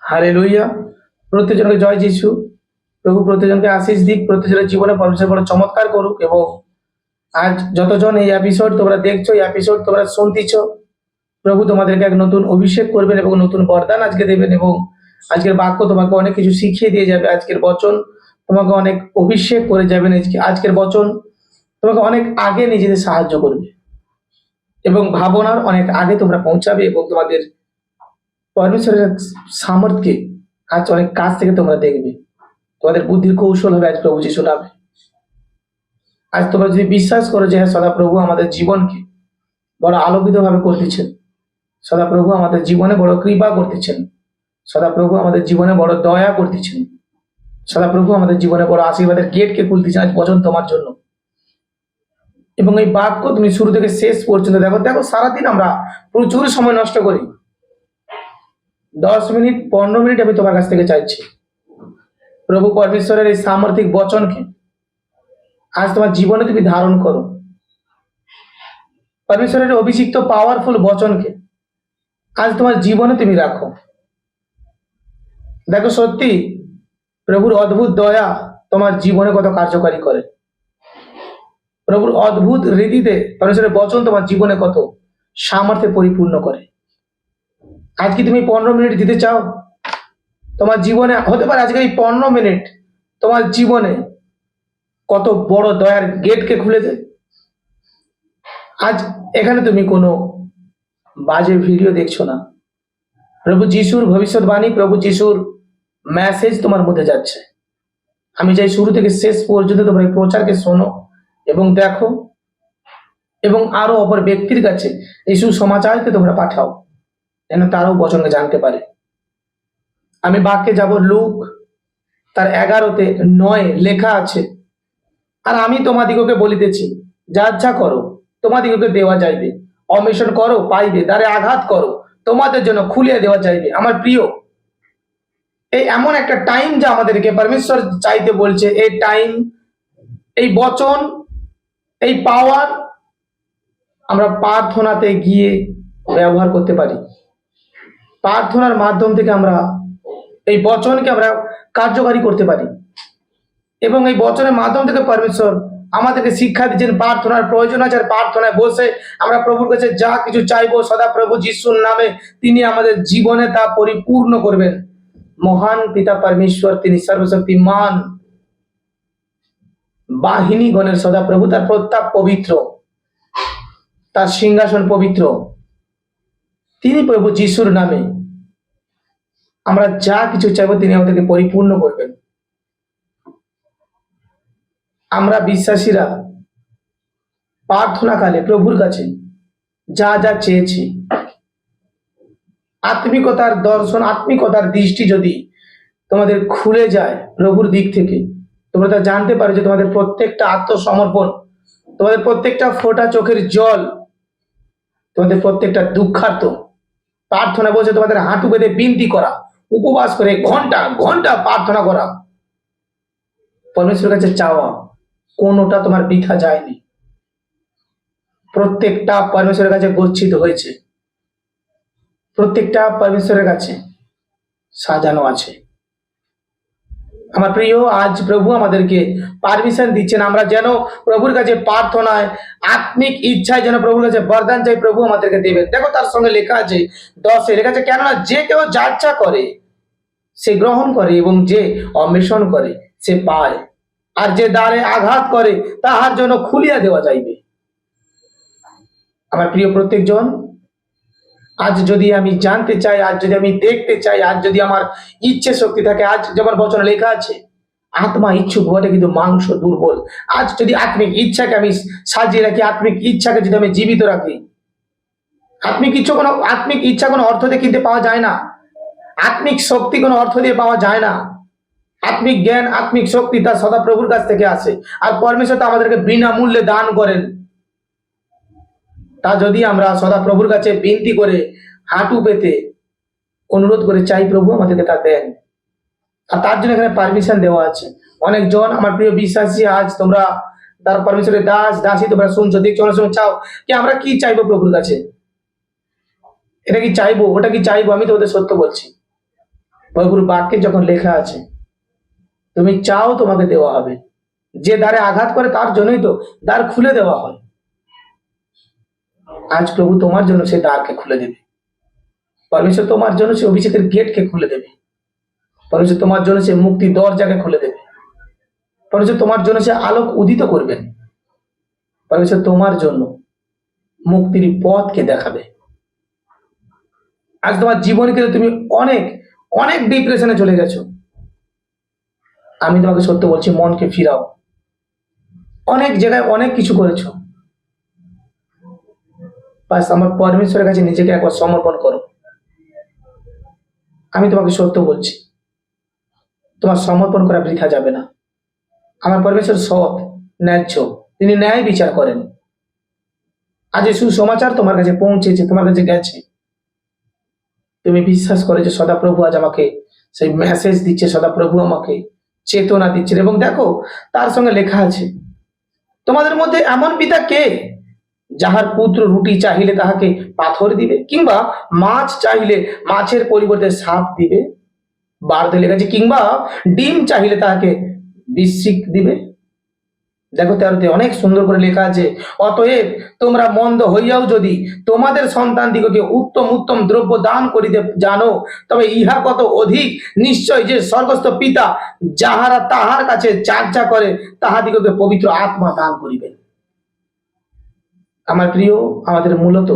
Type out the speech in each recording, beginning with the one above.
Hallelujah. প্রত্যেকজনকে জয় যিশু। প্রভু প্রত্যেকজনকে আশীষ দিক, প্রত্যেকজনের জীবনে পরমেশ্বর বড় চমৎকার করুক। এবং আজ যতজন এই এপিসোড তোমরা দেখছো, এই এপিসোড তোমরা শুনতেছ, প্রভু তোমাদেরকে এক নতুন অভিষেক করবেন এবং নতুন বরদান আজকে দেবেন। এবং আজকের বাক্য তোমাকে অনেক কিছু শিখিয়ে দিয়ে যাবে। আজকের বচন তোমাকে অনেক অভিষেক করে যাবেন। আজকের বচন তোমাকে অনেক আগে নিজেদের সাহায্য করবে এবং ভাবনার অনেক আগে তোমরা পৌঁছাবে এবং তোমাদের পরমেশ্বরের সামর্থ্যকে আজ অনেক কাছ থেকে তোমরা দেখবে। তোমাদের বুদ্ধির কৌশল হবে আজ প্রভু যিশু নামে। আজ তোমরা যদি বিশ্বাস করো যে হ্যাঁ, সদাপ্রভু আমাদের জীবনকে বড় আলোকিত ভাবে করতেছেন, সদাপ্রভু আমাদের জীবনে বড় কৃপা করতেছেন, সদাপ্রভু আমাদের জীবনে বড় দয়া করতেছেন, সদাপ্রভু আমাদের জীবনে বড় আশীর্বাদের গেটকে খুলতেছেন আজ বচন তোমার জন্য। এবং এই বাক্য তুমি শুরু থেকে শেষ পর্যন্ত দেখো। দেখো, সারাদিন আমরা প্রচুর সময় নষ্ট করি। 10 মিনিট 15 মিনিট আমি তোমার কাছ থেকে চাইছি প্রভু পরমেশ্বরের এই সামর্থিক বচনকে আজ তোমার জীবনে তুমি ধারণ করো। পরমেশ্বরের অভিষিক্ত পাওয়ারফুল বচনকে আজ তোমার জীবনে তুমি রাখো। দেখো, সত্যি প্রভুর অদ্ভুত দয়া তোমার জীবনে কত কার্যকারী করে। প্রভুর অদ্ভুত রীতিতে পরমেশ্বরের বচন তোমার জীবনে কত সামর্থ্যে পরিপূর্ণ করে। আজ কি তুমি 15 মিনিট দিতে চাও? তোমার জীবনে হতে পারে আজকে এই 15 মিনিট তোমার জীবনে কত বড় দয়ার গেটকে খুলে দেয়। আজ এখানে তুমি কোনো বাজে ভিডিও দেখছো না। প্রভু যিশুর ভবিষ্যৎবাণী, প্রভু যিশুর মেসেজ তোমার মধ্যে যাচ্ছে। আমি চাই শুরু থেকে শেষ পর্যন্ত তোমরা এই প্রচারকে শোনো এবং দেখো এবং আরো অপর ব্যক্তির কাছে এই সুসমাচারকে তোমরা পাঠাও, যেন তারাও বচনকে জানতে পারে। আমি বাক্যে যাব। লুক তার 11:9 লেখা আছে, আর আমি তোমাদিগকে বলিতেছি, যা করো তোমাদিগকে দেওয়া যাইবে, অন্বেষণ করো পাইবে, দ্বারে আঘাত করো তোমাদের জন্য খুলিয়া দেওয়া যাইবে। আমার প্রিয়, এই এমন একটা টাইম যা আমাদেরকে পরমেশ্বর চাইতে বলছে। এই টাইম, এই বচন, এই পাওয়ার আমরা প্রার্থনাতে গিয়ে ব্যবহার করতে পারি। প্রার্থনার মাধ্যম থেকে আমরা এই বচনকে আমরা কার্যকারী করতে পারি এবং এই বচনের মাধ্যম থেকে পরমেশ্বর আমাদেরকে শিক্ষা দিচ্ছেন প্রার্থনার প্রয়োজন আছে। আর প্রার্থনায় বসে আমরা প্রভুর কাছে যা কিছু চাইবো সদা প্রভু যিশুর নামে তিনি আমাদের জীবনে তা পরিপূর্ণ করবেন। মহান পিতা পরমেশ্বর তিনি সর্বশক্তিমান, বাহিনী গণের সদা প্রভু, তার প্রতাপ পবিত্র, তার সিংহাসন পবিত্র। তিনি প্রভু যিশুর নামে আমরা যা কিছু চাইবো তিনি আমাদেরকে পরিপূর্ণ করবেন। আমরা বিশ্বাসীরা প্রার্থনাকালে প্রভুর কাছে যা যা চেয়েছি, আত্মিকতার দর্শন, আত্মিকতার দৃষ্টি যদি তোমাদের খুলে যায় প্রভুর দিক থেকে, তোমরা তা জানতে পারো যে তোমাদের প্রত্যেকটা আত্মসমর্পণ, তোমাদের প্রত্যেকটা ফোঁটা চোখের জল, তোমাদের প্রত্যেকটা দুঃখার্ত প্রার্থনা বলছে, তোমাদের হাঁটু বেঁধে বিনতি করা, উপবাস করে ঘন্টা ঘন্টা প্রার্থনা করা, পরমেশ্বরের কাছে চাওয়া, কোনোটা তোমার বৃথা যায়নি। প্রত্যেকটা পরমেশ্বরের কাছে গচ্ছিত হয়েছে, প্রত্যেকটা পরমেশ্বরের কাছে সাজানো আছে। আমার প্রিয়, আজ প্রভু আমাদেরকে পারমিশন দিচ্ছেন আমরা যেন প্রভুর কাছে প্রার্থনায়, আত্মিক ইচ্ছায় যেন প্রভুর কাছে বরদান চাই, প্রভু আমাদেরকে দেবেন। দেখো, তার সঙ্গে লেখা আছে 10-এ লেখা আছে, কেননা যে কেউ যা ইচ্ছা করে সে গ্রহণ করে এবং যে অন্বেষণ করে সে পায়, আর যে দ্বারে আঘাত করে তাহার জন্য খুলিয়া দেওয়া যাইবে। আমার প্রিয় প্রত্যেকজন, আজ যদি আমি জানতে চাই, আজ যদি আমি দেখতে চাই, আজ যদি আমার ইচ্ছে শক্তি থাকে, আজ যেমন বচনে লেখা আছে আত্মা ইচ্ছুক বটে কিন্তু মাংস দুর্বল। আজ যদি আত্মিক ইচ্ছাকে আমি সাজিয়ে রাখি, আত্মিক ইচ্ছাকে যদি আমি জীবিত রাখি, আত্মিক ইচ্ছা কোনো অর্থ দিয়ে কিনতে পাওয়া যায় না। আত্মিক শক্তি কোনো অর্থ দিয়ে পাওয়া যায় না। আত্মিক জ্ঞান, আত্মিক শক্তি তার সদাপ্রভুর কাছ থেকে আসে, আর পরমেশ্বর তা আমাদেরকে বিনামূল্যে দান করেন। তা যদি আমরা সদাপ্রভুর কাছে বিনতি করে, হাঁটু পেতে অনুরোধ করে চাই, প্রভু আমাদেরকে তা দেন। আর তার জন্য এখানে পারমিশন দেওয়া আছে। অনেকজন আমার প্রিয় বিশ্বাসী, আজ তোমরা তার পরমেশ্বরের দাসী তোমরা শুনছো, দেখছো, অনেক সময় চাও কি আমরা কি চাইবো প্রভুর কাছে, এটা কি চাইবো, ওটা কি চাইবো। আমি তোমাদের সত্য বলছি, প্রভুর বাক্যে যখন লেখা আছে তুমি চাও তোমাকে দেওয়া হবে, যে দ্বারে আঘাত করে তার জন্যই তো দ্বার খুলে দেওয়া হয়। আজ প্রভু তোমার জন্য সেই দ্বারকে খুলে দেবে। পরমেশ্বর তোমার জন্য সে অভিষেকের গেটকে খুলে দেবে। পরমেশ্বর তোমার জন্য সে মুক্তি দরজাকে খুলে দেবে। পরমেশ্বর তোমার জন্য সে আলোক উদিত করবেন। পরমেশ্বর তোমার জন্য মুক্তির পথকে দেখাবে। আজ তোমার জীবনকে তুমি অনেক অনেক ডিপ্রেশনে চলে গেছো, আমি তোমাকে সত্য বলছি, মনকে ফিরাও। অনেক জায়গায় অনেক কিছু করেছো, বাস আমার পরমেশ্বরের কাছে নিজেকে একবার সমর্পণ করো। আমি তোমাকে সত্য বলছি, তোমার সমর্পণ করা বৃথা যাবে না। আমার পরমেশ্বর সৎ, ন্যায্য, তিনি ন্যায় বিচার করেন। আজ এই সুসমাচার তোমার কাছে পৌঁছেছে, তোমার কাছে গেছে, তুমি বিশ্বাস করে যে সদাপ্রভু আজ আমাকে সেই মেসেজ দিচ্ছে, সদাপ্রভু আমাকে চেতনা দিচ্ছেন। এবং দেখো তার সঙ্গে লেখা আছে, তোমাদের মধ্যে এমন পিতা কে যাহার পুত্র রুটি চাহিলে তাহাকে পাথর দিবে, কিংবা মাছ চাহিলে মাছের পরিবর্তে সাপ দিবে? বারতে লেখা আছে, কিংবা ডিম চাহিলে তাহাকে বিশ্রিক দিবে। দেখো 13তে অনেক সুন্দর করে লেখা আছে, অতএব তোমরা মন্দ হইয়াও যদি তোমাদের সন্তান দিগকে উত্তম উত্তম দ্রব্য দান করিতে জানো, তবে ইহা কত অধিক নিশ্চয় যে স্বর্গস্থ পিতা যাহারা তাহার কাছে চার্চা করে তাহাদিগকে পবিত্র আত্মা দান করিবেন। আমার প্রিয়, আমাদের মূলত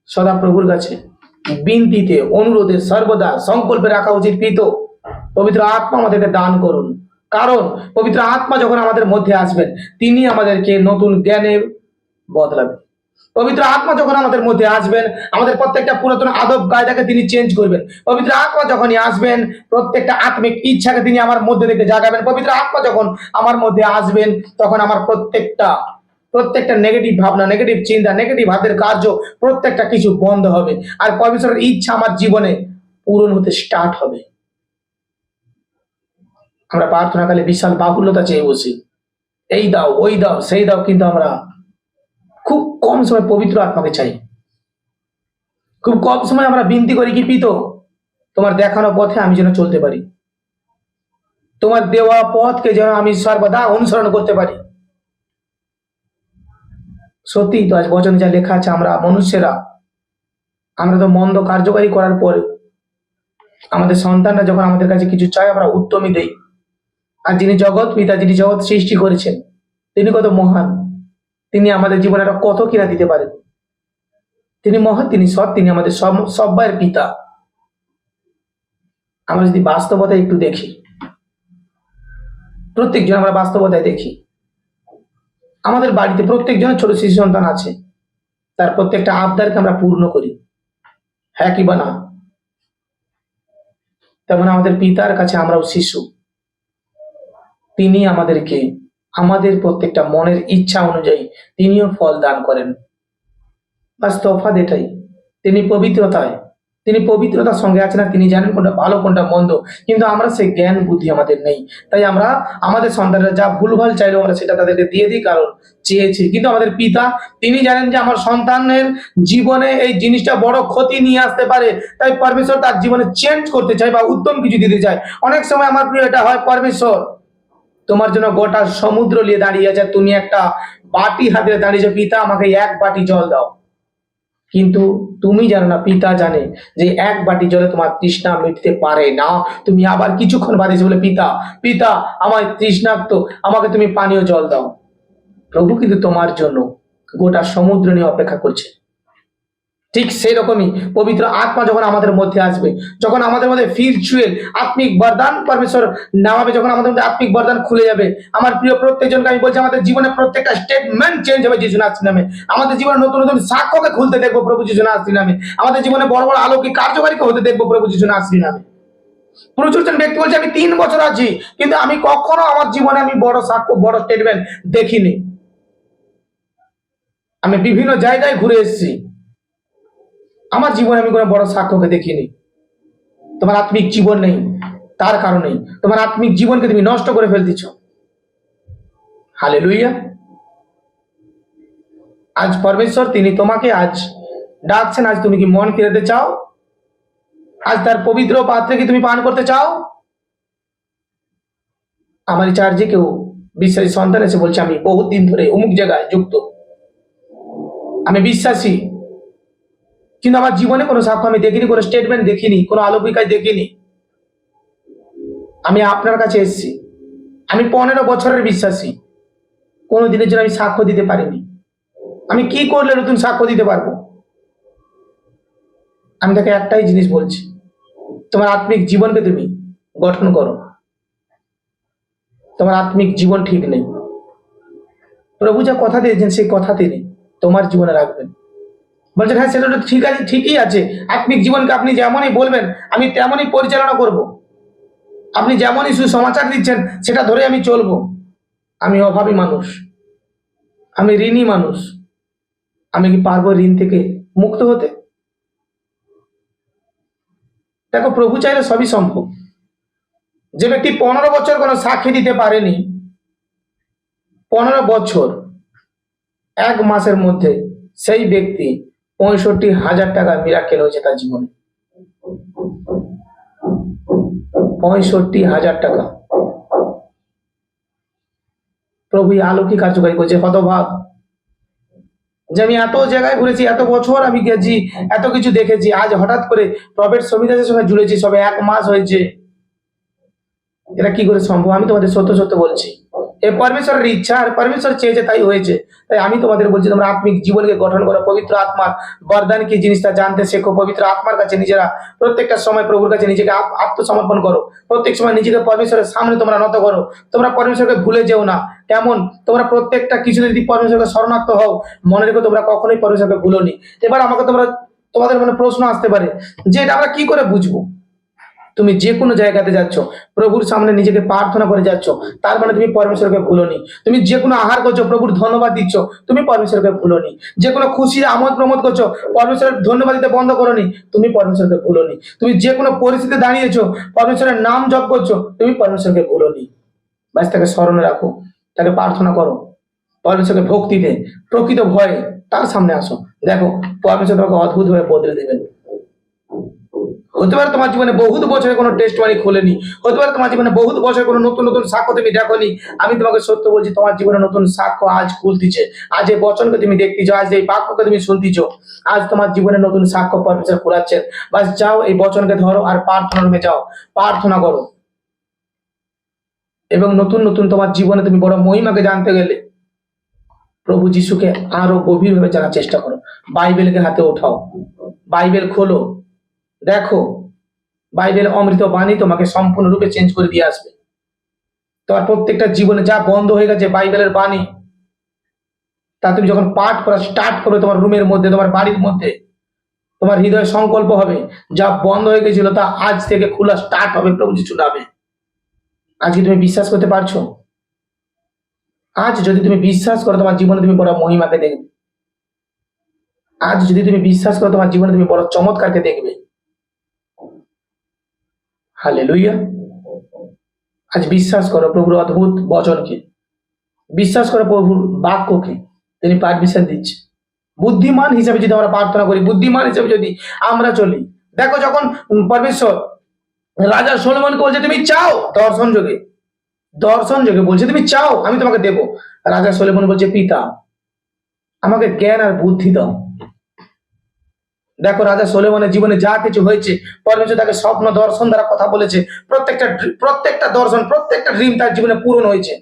সদাপ্রভুর কাছে বিনতিতে, অনুরোধে, সর্বদা সংকল্পে রাখা উচিত, পিত পবিত্র আত্মা আমাদেরকে দান করুন। কারণ পবিত্র আত্মা যখন আমাদের মধ্যে আসবেন, তিনি আমাদেরকে নতুন জ্ঞানে বদলাবেন। পবিত্র আত্মা যখন আমাদের মধ্যে আসবেন, আমাদের প্রত্যেকটা পুরাতন আদব কায়দাকে তিনি চেঞ্জ করবেন। পবিত্র আত্মা যখনই আসবেন, প্রত্যেকটা আত্মিক ইচ্ছাকে তিনি আমার মধ্যে থেকে জাগাবেন। পবিত্র আত্মা যখন আমার মধ্যে আসবেন, তখন আমার প্রত্যেকটা নেগেটিভ ভাবনা, নেগেটিভ চিন্তা, নেগেটিভ হাতের কার্য, প্রত্যেকটা কিছু বন্ধ হবে। আর পরমেশ্বরের ইচ্ছা আমার জীবনে পূরণ হতে স্টার্ট হবে। আমরা প্রার্থনাকালে বিশাল বাহুল্যতা চেয়ে বসি, এই দাও, ওই দাও, সেই দাও, কিন্তু আমরা খুব কম সময় পবিত্র আত্মাকে চাই। খুব কম সময় আমরা বিনতি করি কি, পিত তোমার দেখানো পথে আমি যেন চলতে পারি, তোমার দেওয়া পথকে যেন আমি সর্বদা অনুসরণ করতে পারি। সত্যি তো আজ বচনে যা লেখা আছে, আমরা মনুষ্যেরা, আমরা তো মন্দ কার্যকারী করার পরে আমাদের সন্তানরা যখন আমাদের কাছে কিছু চায়, আমরা উত্তমই দেই। আর যিনি জগৎ পিতা, যিনি জগৎ সৃষ্টি করেছেন, তিনি কত মহান, তিনি আমাদের জীবনে একটা কত কিনা দিতে পারেন। তিনি মহান, তিনি সৎ, তিনি আমাদের সব্বাইয়ের পিতা। আমরা যদি বাস্তবতায় একটু দেখি, প্রত্যেকজন আমরা বাস্তবতায় দেখি, আমাদের বাড়িতে প্রত্যেকজনের ছোট শিশু সন্তান আছে, তার প্রত্যেকটা আবদারকে আমরা পূর্ণ করি, হ্যাঁ কি বা না? তেমন আমাদের পিতার কাছে আমরাও শিশু, তিনি আমাদেরকে আমাদের প্রত্যেকটা মনের ইচ্ছা অনুযায়ী তিনিও ফল দান করেন। বাস তফাৎ এটাই, তিনি পবিত্রতার সঙ্গে আছেন, তিনি জানেন কোনটা ভালো কোনটা মন্দ, কিন্তু আমরা সেই জ্ঞান বুদ্ধি আমাদের নেই। তাই আমরা আমাদের সন্তানরা যা ভুলভাল চাইলেও আমরা সেটা তাদেরকে দিয়ে দিই, কারণ চেয়েছি। কিন্তু আমাদের পিতা, তিনি জানেন যে আমার সন্তানের জীবনে এই জিনিসটা বড় ক্ষতি নিয়ে আসতে পারে, তাই পরমেশ্বর তার জীবনে চেঞ্জ করতে চায় বা উত্তম কিছু দিতে চায়। অনেক সময় আমার প্রিয় এটা হয়, পরমেশ্বর তোমার জন্য গোটা সমুদ্র নিয়ে দাঁড়িয়ে আছে, তুমি একটা বাটি হাতে দাঁড়িয়েছো, পিতা আমাকে এক বাটি জল দাও। কিন্তু তুমি জানো না, পিতা জানে যে এক বাটি জলে তোমার তৃষ্ণা মিটতে পারে না। তুমি আবার কিছুক্ষণ বাদে এসে বলে, পিতা পিতা আমার তৃষ্ণার্ত, আমাকে তুমি পানীয় জল দাও। প্রভু কিন্তু তোমার জন্য গোটা সমুদ্র নিয়ে অপেক্ষা করছে। ঠিক সেই রকমই পবিত্র আত্মা যখন আমাদের মধ্যে আসবে, যখন আমাদের মধ্যে স্পিরিচুয়াল আত্মিক বরদান পরমেশ্বর নামাবে, যখন আমাদের মধ্যে আত্মিক বরদান খুলে যাবে, আমার প্রিয় প্রত্যেকজনকে আমি বলছি, আমাদের জীবনে প্রত্যেকটা স্টেটমেন্ট চেঞ্জ হবে যিশু নাসির নামে। আমাদের জীবনে নতুন নতুন সাক্ষ্যকে খুলতে দেখবো প্রভু যিশু নাসির নামে। আমাদের জীবনে বড় বড় আলোকিক কার্যকারীকে হতে দেখবো প্রভু যিশু নাসির নামে। প্রচুর জন ব্যক্তি বলছে, আমি 3 বছর আছি, কিন্তু আমি কখনো আমার জীবনে আমি বড় সাক্ষ্য, বড় স্টেটমেন্ট দেখিনি। আমি বিভিন্ন জায়গায় ঘুরে এসেছি, আমার জীবনে আমি কোনো বড় সাক্ষ্যকে দেখিনি। তোমার আত্মিক জীবন নেই, তার কারণেই তোমার আত্মিক জীবনকে তুমি নষ্ট করে ফেলতেছ। হালেলুইয়া। আজ পরমেশ্বর তিনি তোমাকে আজ ডাকছেন, আজ তুমি কি মন ফিরাতে চাও? আজ তার পবিত্র পাত্রে কি তুমি পান করতে চাও? আমার চার্জে কেউ বিশ্বাসী সন্তান এসে বলছে আমি বহুত দিন ধরে অমুক জায়গায় যুক্ত, আমি বিশ্বাসী, কিন্তু আমার জীবনে কোনো সাক্ষ্য আমি দেখিনি, কোনো স্টেটমেন্ট দেখিনি, কোনো আলোকিকায় দেখিনি। আমি আপনার কাছে এসেছি, আমি 15 বছরের বিশ্বাসী, কোনো দিনের জন্য আমি সাক্ষ্য দিতে পারিনি। আমি কি করলে নতুন সাক্ষ্য দিতে পারবো? আমি তাকে একটাই জিনিস বলছি, তোমার আত্মিক জীবনকে তুমি গঠন করো। তোমার আত্মিক জীবন ঠিক নেই। প্রভু যা কথা দিয়েছেন সেই কথা তিনি তোমার জীবনে রাখবেন। বলছেন হ্যাঁ সেটা তো ঠিক আছে, ঠিকই আছে, আত্মিক জীবনকে আপনি যেমনই বলবেন আমি তেমনই পরিচালনা করব। আপনি যেমনই সুসমাচার দিচ্ছেন সেটা ধরে আমি চলবো। আমি অভাবী মানুষ, আমি ঋণী মানুষ, আমি কি পারবো ঋণ থেকে মুক্ত হতে? দেখো, প্রভু চাইলে সবই সম্ভব। যে ব্যক্তি 15 বছর কোনো সাক্ষী দিতে পারেনি, 15 বছর 1 মাসের মধ্যে সেই ব্যক্তি 65,000 টাকা মিরাকেল হয়েছে তার জীবনে। 65,000 টাকা প্রভু আলোকে কার্যকারী করছে। হতভাগ যে আমি এত জায়গায় ঘুরেছি, এত বছর আমি গেছি, এত কিছু দেখেছি, আজ হঠাৎ করে প্রফেট সমিদাসের সঙ্গে জুড়েছি, সবে 1 মাস হয়েছে, এটা কি করে সম্ভব? আমি তোমাদের সত্য সত্য বলছি, এ পরমেশ্বরের ইচ্ছা, আর পরমেশ্বর চেয়েছে তাই হয়েছে। তাই আমি তোমাদের বলছি, তোমরা আত্মিক জীবনকে গঠন করো, পবিত্র আত্মার বরদান কি জিনিসটা জানতে শেখো, পবিত্র আত্মার কাছে নিজেরা প্রত্যেকটা সময় প্রভুর কাছে নিজেকে আত্মসমর্পণ করো, প্রত্যেক সময় নিজেকে পরমেশ্বরের সামনে তোমরা নত করো। তোমরা পরমেশ্বরকে ভুলে যেও না। কেমন? তোমরা প্রত্যেকটা কিছু যদি পরমেশ্বরকে শরণার্থ হও, মনে রেখো তোমরা কখনোই পরমেশ্বরকে ভুলোনি। এবার আমাকে তোমাদের মনে প্রশ্ন আসতে পারে যে এটা আমরা কি করে বুঝবো? তুমি যে কোনো জায়গাতে যাচ্ছ, প্রভুর সামনে নিজেকে প্রার্থনা করে যাচ্ছ, তার মানে তুমি পরমেশ্বরকে ভুলোনি। তুমি যে কোনো আহার করছো, প্রভুর ধন্যবাদ দিচ্ছ, তুমি পরমেশ্বরকে ভুলোনি। যে কোনো খুশি আমোদ প্রমোদ করছো, পরমেশ্বরের ধন্যবাদ দিতে বন্ধ করোনি, তুমি পরমেশ্বরকে ভুলোনি। তুমি যে কোনো পরিস্থিতিতে দাঁড়িয়েছো, পরমেশ্বরের নাম জপ করছো, তুমি পরমেশ্বরকে ভুলোনি। ব্যাস তাকে স্মরণে রাখো, তাকে প্রার্থনা করো, পরমেশ্বরকে ভক্তিতে প্রকৃত ভয়ে তার সামনে আসো। দেখো, পরমেশ্বর তোমাকে অদ্ভুতভাবে বদলে দেবেন। হতে পারে তোমার জীবনে বহুত বছরে কোনো টেস্ট মানি খোলেনি, হতে পারে তোমার জীবনে বহুত বছর কোনো নতুন নতুন সাক্ষ্য তুমি দেখোনি। আমি তোমাকে সত্য বলছি, তোমার জীবনে নতুন সাক্ষ্য আজ খুলতিছে। আজ এই বচনকে তুমি দেখতেছো, আজ এই বাক্যকে তুমি শুনতেছো, আজ তোমার জীবনে নতুন সাক্ষ্য পরমেশ্বর খোলাচ্ছেন। বাস যাও, এই বচনকে ধরো আর প্রার্থনা রুমে যাও, প্রার্থনা করো। এবং নতুন নতুন তোমার জীবনে তুমি বড় মহিমাকে জানতে গেলে প্রভু যিশুকে আরো গভীরভাবে জানার চেষ্টা করো। বাইবেলকে হাতে ওঠাও, বাইবেল খোলো, দেখো বাইবেল অমৃত বাণী তোমাকে সম্পূর্ণরূপে চেঞ্জ করে দিয়ে আসবে। তোমার প্রত্যেকটা জীবনে যা বন্ধ হয়ে গেছে বাইবেলের বাণী, তা তুমি যখন পাঠ করা স্টার্ট করবে, তোমার রুমের মধ্যে, তোমার বাড়ির মধ্যে, তোমার হৃদয় সংকল্প হবে যা বন্ধ হয়ে গেছিল তা আজ থেকে খোলা স্টার্ট হবে প্রভু যিশু নামে। আজকে তুমি বিশ্বাস করতে পারছো? আজ যদি তুমি বিশ্বাস করো, তোমার জীবনে তুমি বড় মহিমাকে দেখবে। আজ যদি তুমি বিশ্বাস করো, তোমার জীবনে তুমি বড় চমৎকারকে দেখবে। হালেলুয়া। আজ বিশ্বাস করো প্রভুর অদ্ভুত বচনকে, বিশ্বাস করো প্রভুর বাক্যকে, তিনি পারমিশন দিচ্ছে। বুদ্ধিমান হিসেবে যদি আমরা প্রার্থনা করি, বুদ্ধিমান হিসেবে যদি আমরা চলি, দেখো যখন পরমেশ্বর রাজা সলোমনকে বলছে তুমি চাও, দর্শন যোগে, দর্শন যোগে বলছে তুমি চাও আমি তোমাকে দেব। রাজা সলোমন বলছে পিতা আমাকে জ্ঞান আর বুদ্ধি দাও। দেখো রাজা সলোমনের জীবনে যা কিছু হয়েছে, পরমেশ্বর তাকে স্বপ্ন দর্শন দ্বারা কথা বলেছে। প্রত্যেকটা দর্শন, প্রত্যেকটা ড্রিম তার জীবনে পূরণ হয়েছে।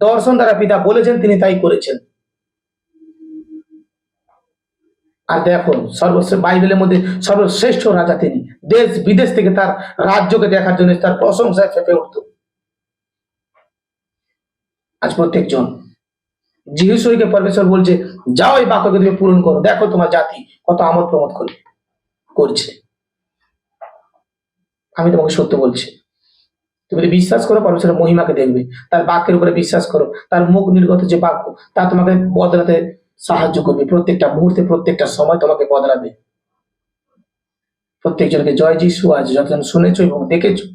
দর্শন দ্বারা পিতা বলেছেন, তিনি তাই করেছেন। আর দেখো, সর্বশ্রেষ্ঠ বাইবেলের মধ্যে সর্বশ্রেষ্ঠ রাজা তিনি। দেশ বিদেশ থেকে তার রাজ্যকে দেখার জন্য তার প্রশংসায় ফেপে উঠত। আজ প্রত্যেকজন যিশুকে পরমেশ্বর বলছে যাও এই বাক্যকে তুমি পূরণ করো। দেখো তোমার জাতি কত আমোদ প্রমোদ করছে। আমি তোমাকে সত্য বলছি, তুমি যদি বিশ্বাস করো পরমেশ্বরের মহিমাকে দেখবে। তার বাক্যের উপরে বিশ্বাস করো, তার মুখ নির্গত যে বাক্য তা তোমাকে বদলাতে সাহায্য করবে। প্রত্যেকটা মুহূর্তে, প্রত্যেকটা সময় তোমাকে বদলাবে। প্রত্যেকজনকে জয় যিশু আজ যতজন শুনেছো এবং দেখেছো,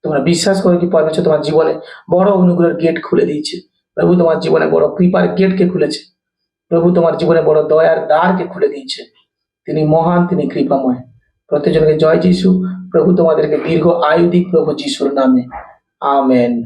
তোমরা বিশ্বাস করো কি পরমেশ্বর তোমার জীবনে বড় অনুগ্রহের গেট খুলে দিয়েছে। প্রভু তোমার জীবনে বড় কৃপার গেটকে খুলেছে। প্রভু তোমার জীবনে বড় দয়ার দ্বারকে খুলে দিয়েছে। তিনি মহান, তিনি কৃপাময়। প্রত্যেকজনকে জয় যিশু। প্রভু তোমাদেরকে দীর্ঘ আয়ু দিক প্রভু যিশুর নামে। আমেন।